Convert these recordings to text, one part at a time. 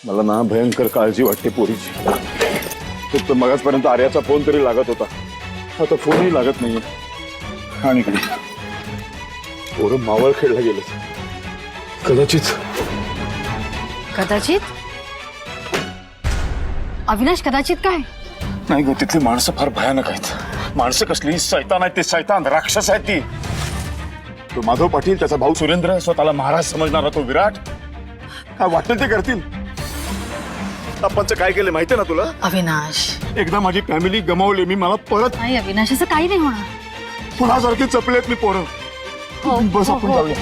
मला ना भयंकर काळजी वाटते पोरीची. फक्त मगाचपर्यंत आर्याचा फोन तरी लागत होता, आता फोनही लागत नाहीये. आणि पोरं मावळ खेळला गेलं. कदाचित कदाचित अविनाश, कदाचित काय? नाही ग, तिथली माणसं फार भयानक आहेत. माणसं कसली सैतान आहेत ते, सैतान राक्षस आहेत ती. तो माधव पाटील, त्याचा भाऊ सुरेंद्र, स्वतःला महाराज समजणारा तो विराट, काय वाटेल ते करतील. आपणचं काय केलं माहितीये ना तुला? अविनाश, एकदा माझी फॅमिली गमावली मी, मला परत नाही अविनाश, असं काही नाही होणार. पुन्हा सारखी चपलेत मी पोरं. बस आपण जाऊया.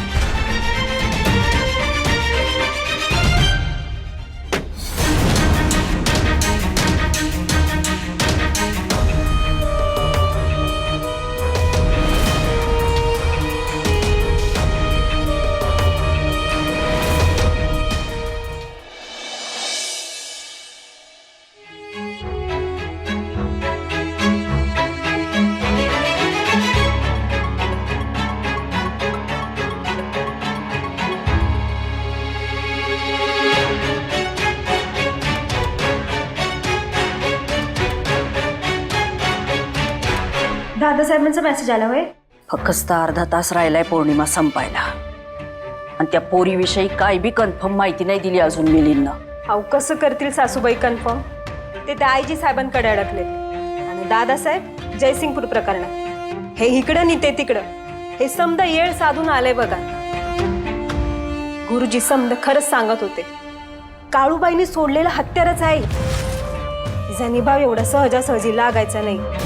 दादासाहेबांचा मेसेज आला होय? फक्त अर्धा तास राहिलाय पौर्णिमा संपायला, आणि त्या पोरीविषयी काय बी कन्फर्म माहिती नाही दिली अजून मिलींना. अहो कसं करतील सासूबाई कन्फर्म? ते त्या आईजी साहेबांकडे अडकले, आणि दादासाहेब जयसिंगपूर प्रकरणात. हे इकडं आणि ते तिकडं, हे समजा येळ साधून आले बघा. गुरुजी समजा खरंच सांगत होते, काळूबाईंनी सोडलेलं हत्यारच आहे. तिचा निभाव एवढा सहजासहजी लागायचा नाही.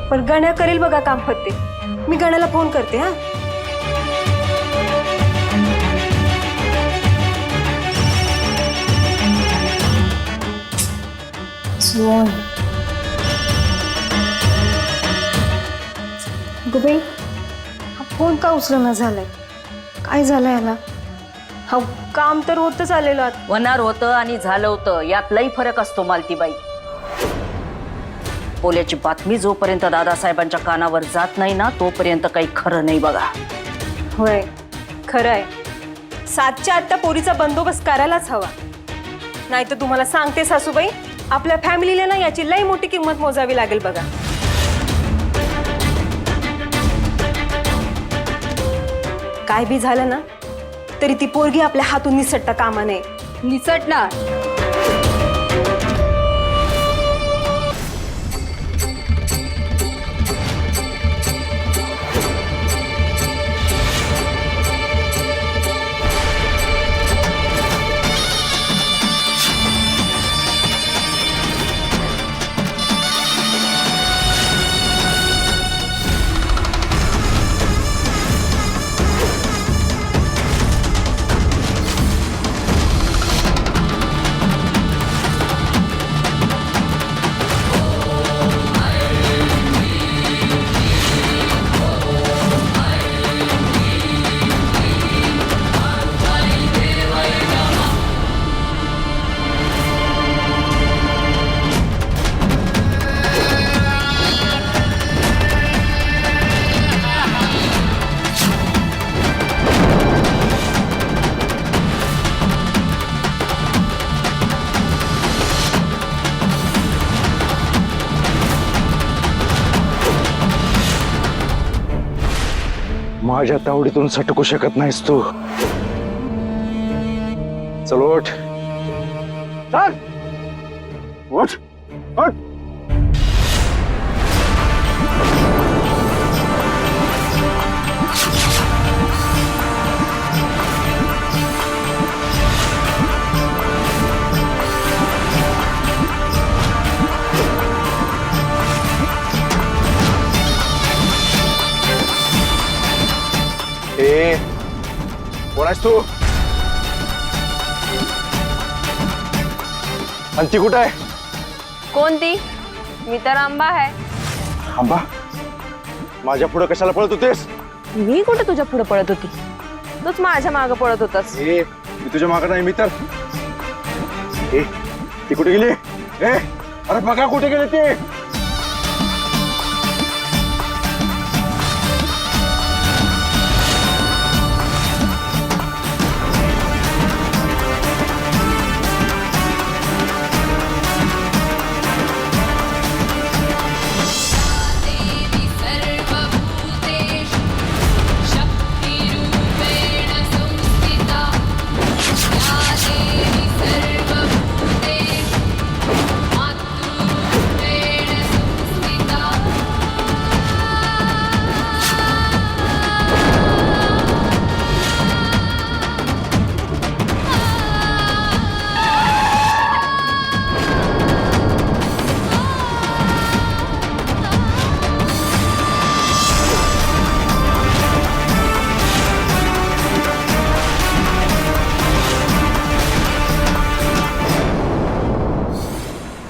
पण गण्या करेल बघा काम फत्ते. मी गण्याला फोन करते. हा गुबाई, हा फोन का उचलना झालाय? काय झालं याला? हा काम तर होतच आलेलं. होणार होतं आणि झालं होतं यात लई फरक असतो मालतीबाई. पोल्याची बातमी जोपर्यंत दादासाहेबांच्या कानावर जात नाही ना, तोपर्यंत काही खरं नाही बघा. होय, खरं आहे. 7च्या आत पोरीचा बंदोबस्त करायलाच हवा. नाही तर तुम्हाला सांगते सासूबाई, आपल्या फॅमिलीला ना याची लई मोठी किंमत मोजावी लागेल बघा. काय बी झालं ना तरी ती पोरगी आपल्या हातून निसटता कामा नये. निसटणार. माझ्या तावडीतून सटकू शकत नाहीस तू. चल उठ. चल उठ उठ. कोण आहेस तू? आणि ती कुठं आहे? कोणती? मी तर आंबा आहे. आंबा? माझ्या पुढे कशाला पळत होतेस? मी कुठे तुझ्या पुढे पळत होती? तूच माझ्या मागे पळत होतास. मी तुझ्या मागे नाही, मी तर. ती कुठे गेली? अरे बघा कुठे गेली ती.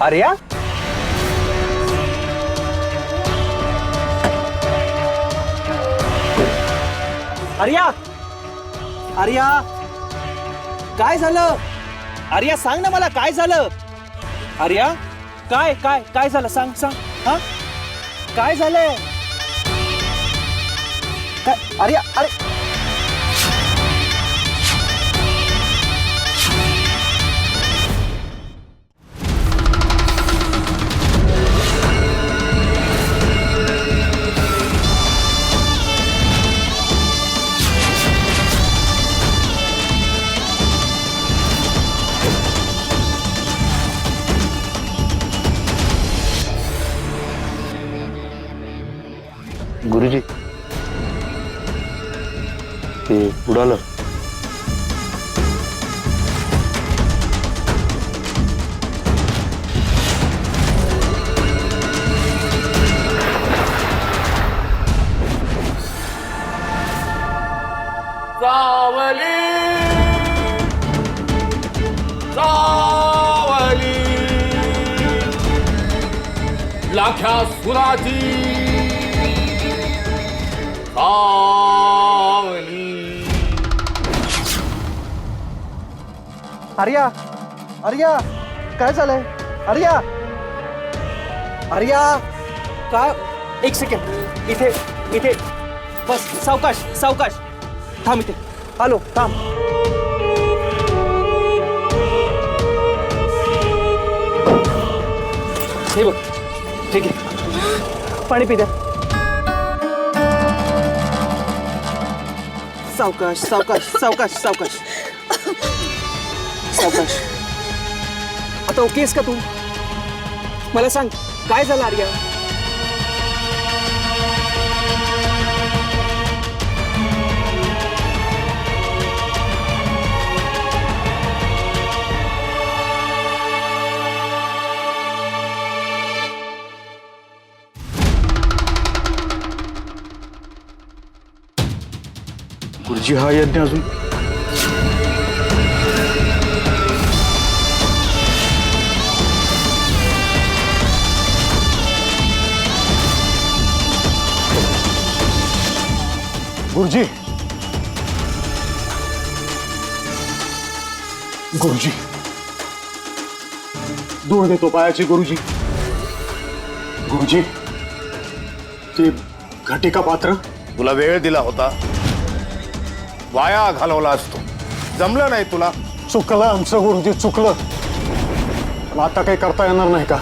आर्या आर्या आर्या काय झालं? आर्या सांग ना मला काय झालं? आर्या काय काय काय झालं सांग सांग. हा काय झालंय? काय आर्या अरे गुरुजी ते उडालं. सावली सावली लाख्या सुराची सावली. आर्या आर्या काय झालंय? आर्या आर्या काय? एक सेकंड इथे इथे बस. सावकाश सावकाश थांब इथे. हॅलो थांब. हे बघ ठीक आहे पाणी पिद्या. सावकाश सावकाश सावकाश सावकाश सावकाश. आता ओकेस का तू? मला सांग काय झालं आर्या? गुरुजी हा यज्ञ अजून गुरुजी गुरुजी धूळ देतो पायाची. गुरुजी गुरुजी ते घटिका पात्र तुला वेळ दिला होता, वाया घालवला असतो. जमलं नाही तुला. चुकलं आमचं गुरुजी, चुकलं. पण आता काही करता येणार नाही का?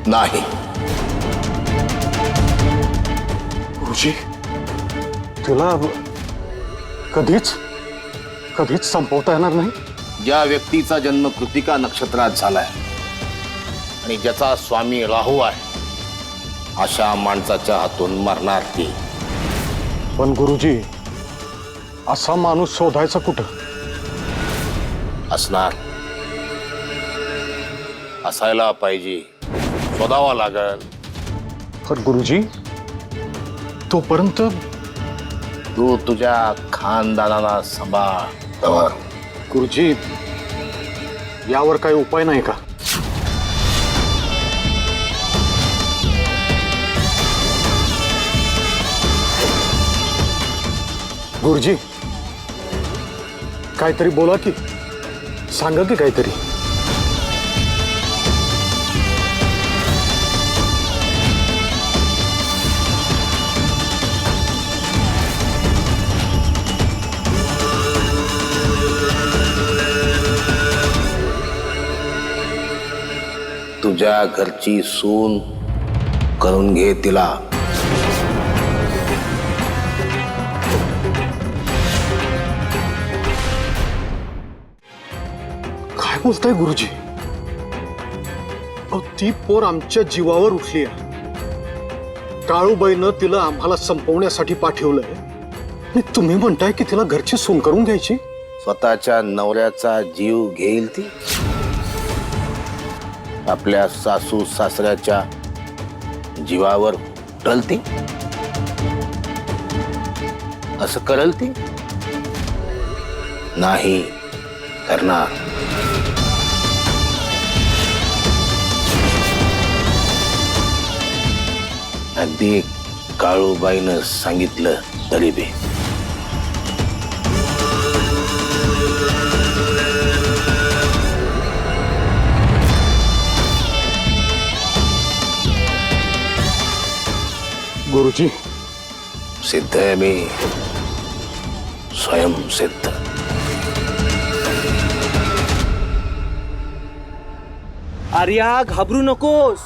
नाही गुरुजी तुला कधीच कधीच संपवता येणार नाही. ज्या व्यक्तीचा जन्म कृतिका नक्षत्रात झालाय आणि ज्याचा स्वामी राहू आहे अशा माणसाच्या हातून मरणार ती. पण गुरुजी असा माणूस शोधायचा कुठं? असणार, असायला पाहिजे, शोधावा लागल. पण गुरुजी तोपर्यंत तू तुझ्या खानदानाला सांभाळ. गुरुजी यावर काही उपाय नाही का? गुरुजी काहीतरी बोला की, सांगा की काहीतरी. तुझ्या घरची सून करून घे तिला. काय बोलताय गुरुजी? अहो, ती पोर आमच्या जीवावर उठली आहे. काळूबाईनं तिला आम्हाला संपवण्यासाठी पाठवलंय आणि तुम्ही म्हणताय की तिला घरची सून करून घ्यायची? स्वतःच्या नवऱ्याचा जीव घेईल ती. आपल्या सासू सासऱ्याच्या जीवावर उठल ती. असं करल ती? नाही, करणार. अगदी काळूबाईनं सांगितलं तरी बी. गुरुजी, सिद्ध आहे मी, स्वयंसिद्ध. आर्या घाबरू नकोस.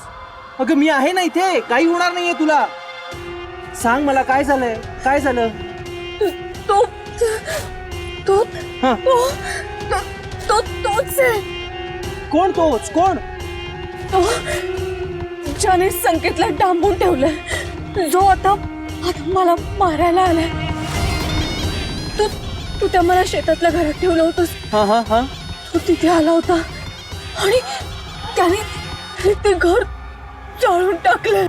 अगं मी आहे ना इथे, काही होणार नाहीये तुला. सांग मला काय झालंय, काय झालं? तो तो हा. तोच आहे. कोण तोच? कोण? तो ज्याने संकेतला डांबून ठेवलंय, जो आता मला मारायला आलाय. तू त्या मला शेतातल्या घरात ठेवलं होतंस. हा हा हा. तो तिथे आला होता आणि त्याने ते घर जाळून टाकलं.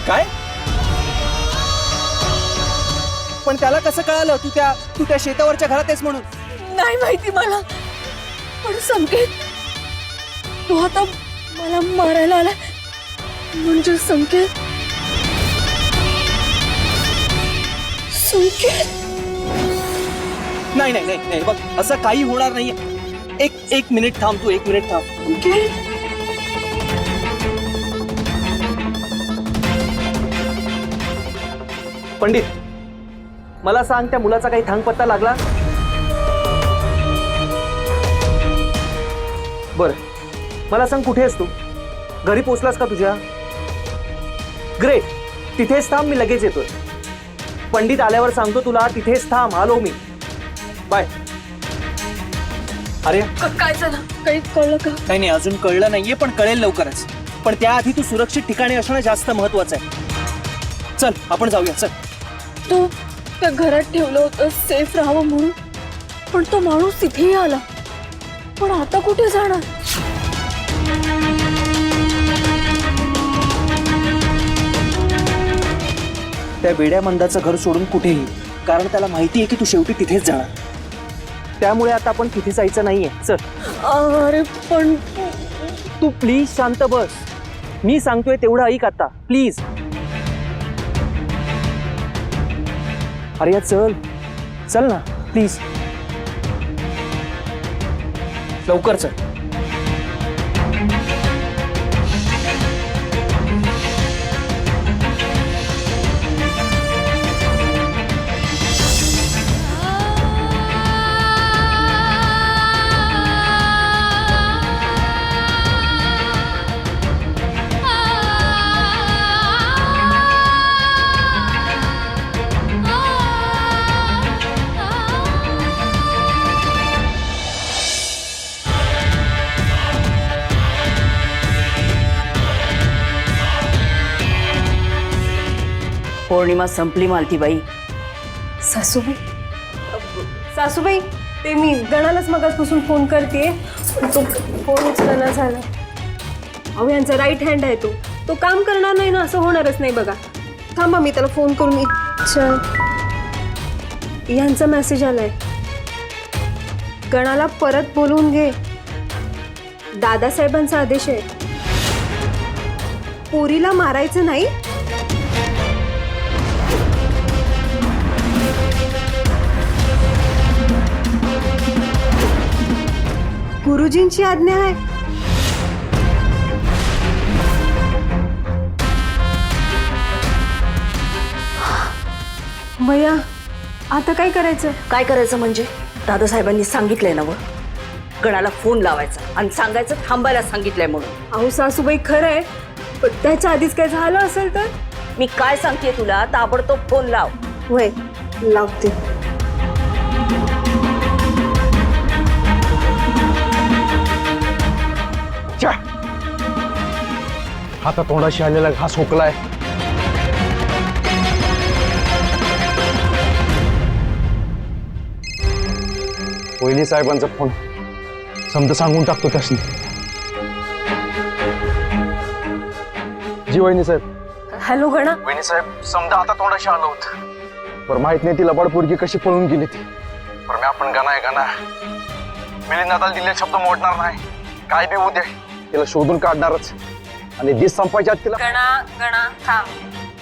काय? पण त्याला कसं कळालं तू त्या शेतावरच्या घरात आहेस म्हणून? नाही माहिती मला, पण संकेत तो आता मला मारायला आलाय. म्हणजे संकेत नाही नाही नाही नाही, बघ असं काही होणार नाहीये. एक मिनिट थांब तू, 1 मिनिट थांब. संकेत पंडित, मला सांग त्या मुलाचा काही थांगपत्ता लागला? बर, मला सांग कुठे आहेस तू? घरी पोचलास का तुझ्या? ग्रेट, तिथेच थांब, मी लगेच येतोय. पंडित आल्यावर सांगतो तुला, तिथेच थांब. आलो मी, बाय. अरे काय झालं, काही कळलं का? काही नाही, अजून कळलं नाहीये, पण कळेल लवकरच. पण त्याआधी तू सुरक्षित ठिकाणी असणं जास्त महत्वाचं आहे. चल आपण जाऊया, चल. तो त्या घरात ठेवलं होतं सेफ राहावं म्हणून, पण तो माणूस तिथेही आला. पण आता कुठे जाणार? त्या वेड्या मंदाचं घर सोडून कुठेही, कारण त्याला माहिती आहे की तू शेवटी तिथेच जाणार. त्यामुळे आता आपण तिथे जायचं नाहीये. चल. अरे पण तू प्लीज शांत बस. मी सांगतोय तेवढं ऐक आता, प्लीज. अरे चल, चल ना प्लीज, लवकर चल. पौर्णिमा संपली मालतीबाई. सासूबाई, सासूबाई, ते मी गणालाच मगाचपासून फोन करते, पण तो फोन उचलना झाला. अहो यांचा राईट हँड आहे, तो काम करणार नाही ना, असं होणारच नाही बघा. थांबा, मी त्याला फोन करून यांचा मेसेज आलाय. गणाला परत बोलवून घे, दादासाहेबांचा आदेश आहे. पोरीला मारायचं नाही. गुरुजींची आज्ञा आहे. भैया, आता काय करायचं? काय करायचं म्हणजे? दादासाहेबांनी सांगितलंय ना, गणाला फोन लावायचा आणि सांगायचं थांबायला सांगितलंय म्हणून. अहो सासूबाई, खरं आहे, पण त्याच्या आधीच काय झालं असेल तर? मी काय सांगते तुला, ताबडतोब फोन लाव. होय, लावते. आता तोंडाशी आलेला घास हुकलाय. वहिनी साहेबांचा फोन, समजा सांगून टाकतो त्यासनी. जी वहिनी साहेब. हॅलो गणा. वहिनी साहेब, समजा आता तोंडाशी आलो होत. पर माहित नाही ती लबाड पोरगी कशी पळून गेली ती पर मी आपण गाणं आहे गाणं मिलिंद दादाला दिलेले शब्द मोडणार नाही काय बी होऊ दे तिला शोधून काढणारच आणि दिस संपायच्या आत तिला गणा गणा थांब.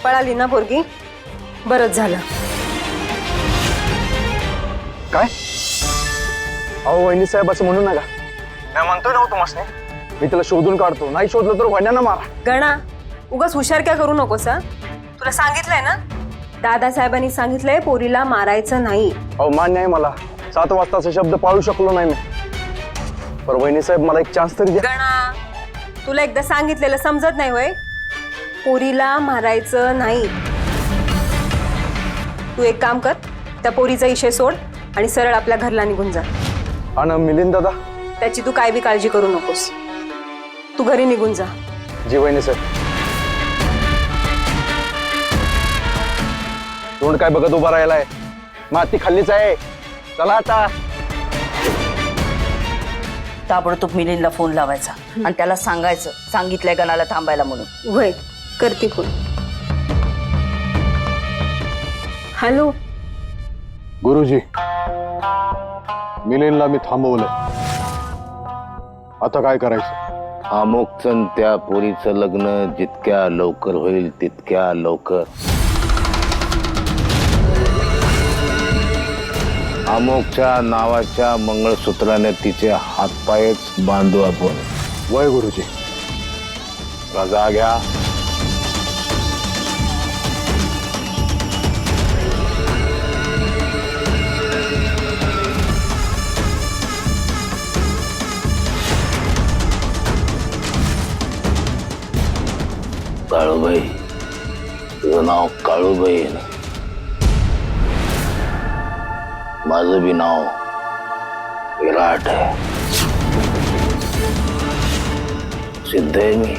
पळाली ना पोरगी, बरंच झालं. काय अहो वहिनी साहेब असं म्हणू नका मी म्हणतोय ना तुम्हाला मी तिला शोधून काढतो नाही शोधलं तर वहिन्यांना मारा गणा उगाच हुशार काय करू नकोस हा. तुला सांगितलंय ना दादासाहेबांनी सांगितलंय पोरीला मारायचं नाही. अहो मान्य आहे मला 7 वाजताचा शब्द पाळू शकलो नाही मी पर वहिनी साहेब मला एक चान्स तरी द्या गणा तुला एकदा सांगितलेलं समजत नाही होय. पोरीला मारायचं नाही. तू एक काम कर, त्या पोरीचा इशे सोड आणि सरळ आपल्या घरला निघून जा. आणि मिलिंद दादा त्याची तू काय बी काळजी करू नकोस. तू घरी निघून जा. जी वहिनी साहेब तोंड काय बघत उभा राहिलाय माती खाल्लीच आहे चला आता ताबडतोब मिलिंदला फोन लावायचा आणि त्याला सांगायचं सांगितलंय गणाला थांबायला म्हणून. वय करते फोन. हॅलो गुरुजी मिलिंदला मी थांबवलं आता काय करायचं अमोकचन त्या पोरीचं लग्न जितक्या लवकर होईल तितक्या लवकर. अमोकच्या नावाच्या मंगळसूत्राने तिचे हातपायच बांधू आपण. वय गुरुजी रजा घ्या. काळूबाई तुझं नाव काळूबाई आहे ना. माझं बी नाव विराट आहे. सिद्ध आहे मी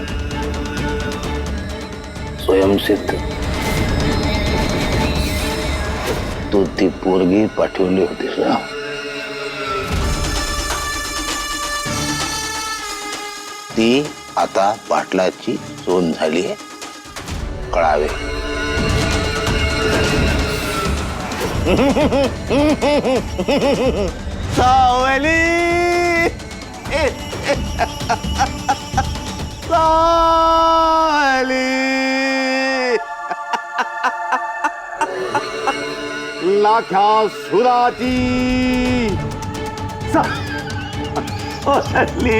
स्वयंसिद्ध. तू ती पोरगी पाठवली होतीस ना ती आता पाटलाची सोन झाली आहे कळावे. सावली सावली लाख्या सुराची सावली